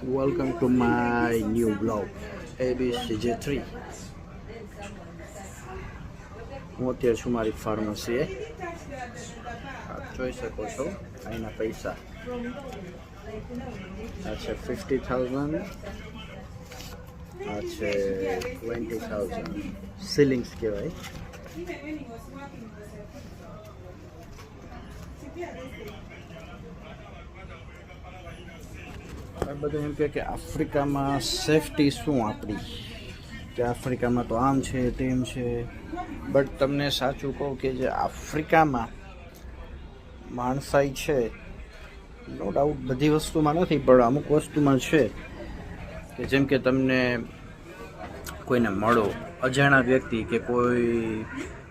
Welcome to my new vlog ABCJ3. હું અત્યારે છું મારી ફાર્મસીએ. આપ જોઈ શકો છો અહીંના પૈસા. આ છે 50,000, આ છે 20,000 સીલિંગ્સ કહેવાય. આ બધું એમ કે આફ્રિકામાં સેફટી શું આપણી, કે આફ્રિકામાં તો આમ છે તેમ છે. બટ તમને સાચું કહું કે જે આફ્રિકામાં માણસાઈ છે, નો ડાઉટ બધી વસ્તુમાં નથી, પણ અમુક વસ્તુમાં છે. કે જેમ કે તમને કોઈને મળો, અજાણ્યા વ્યક્તિ કે કોઈ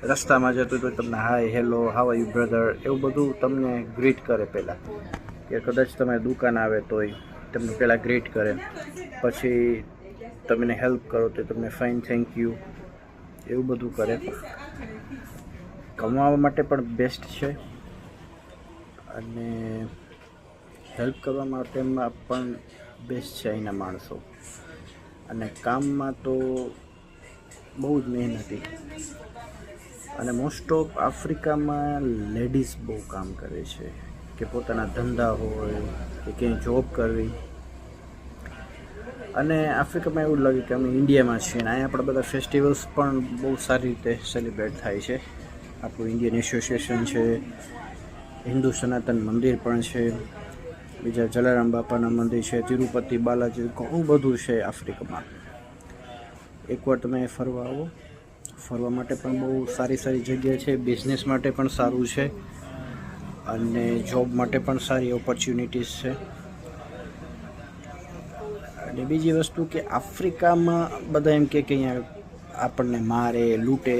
રસ્તામાં જતું તો તમને hi, hello, how are you brother, એવું બધું તમને ગ્રીટ કરે પહેલાં. કે કદાચ તમે દુકાન આવે તોય તમને પહેલાં ગ્રીટ કરે, પછી તમને હેલ્પ કરો તો તમને ફાઇન, થેન્ક યુ, એવું બધું કરે. કમાવા માટે પણ બેસ્ટ છે અને હેલ્પ કરવા માટેમાં પણ બેસ્ટ છે અહીંના માણસો. અને કામમાં તો બહુ જ મહેનતી, અને મોસ્ટ ઓફ આફ્રિકામાં લેડીઝ બહુ કામ કરે છે, કે પોતાના ધંધા હોય કે ક્યાંય જોબ કરવી. અને આફ્રિકામાં એવું લાગે કે અમે ઇન્ડિયામાં છીએ, અને અહીંયા આપણા બધા ફેસ્ટિવલ્સ પણ બહુ સારી રીતે સેલિબ્રેટ થાય છે. આપણું ઇન્ડિયન એસોસિએશન છે, હિન્દુ સનાતન મંદિર પણ છે, બીજા જલારામ બાપાના મંદિર છે, તિરુપતિ બાલાજી, ઘણું બધું છે આફ્રિકામાં. એકવાર તમે ફરવા આવો. ફરવા માટે પણ બહુ સારી સારી જગ્યા છે, બિઝનેસ માટે પણ સારું છે, અને જોબ માટે પણ સારી ઓપોર્ચ્યુનિટીઝ છે. અને બીજી વસ્તુ કે આફ્રિકામાં બધા એમ કે અહીંયા આપણને મારે, લૂંટે.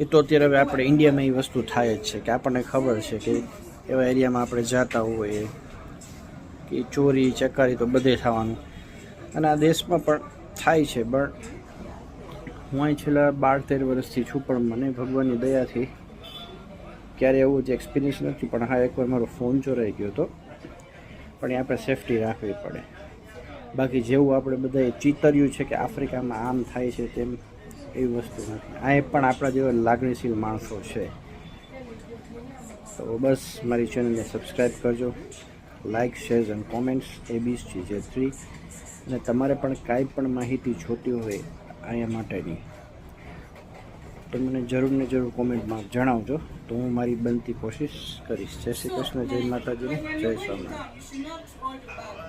એ તો અત્યારે હવે આપણે ઇન્ડિયામાં એ વસ્તુ થાય જ છે, કે આપણને ખબર છે કે એવા એરિયામાં આપણે જતા હોઈએ કે ચોરી ચકારી તો બધે થવાનું, અને આ દેશમાં પણ થાય છે. બટ હું અહીં છેલ્લા 12-13 વર્ષથી છું, પણ મને ભગવાનની દયાથી ક્યારે એવું જ એક્સપિરિયન્સ નથી. પણ હા, એકવાર મારો ફોન ચોરાઈ ગયો હતો, પણ એ આપણે સેફટી રાખવી પડે. બાકી જેવું આપણે બધાએ ચિતર્યું છે કે આફ્રિકામાં આમ થાય છે તેમ, એવી વસ્તુ નથી. આ પણ આપણા જેવા લાગણીશીલ માણસો છે. તો બસ મારી ચેનલને સબસ્ક્રાઈબ કરજો, લાઇક, શેર અને કોમેન્ટ્સ ABCJ3. અને તમારે પણ કાંઈ પણ માહિતી જોતી હોય અહીંયા માટેની તો મને જરૂર ને જરૂર કોમેન્ટમાં જણાવજો, તો હું મારી બનતી કોશિશ કરીશ. જય શ્રી કૃષ્ણ, જય માતાજી, જય સ્વામિનારાયણ.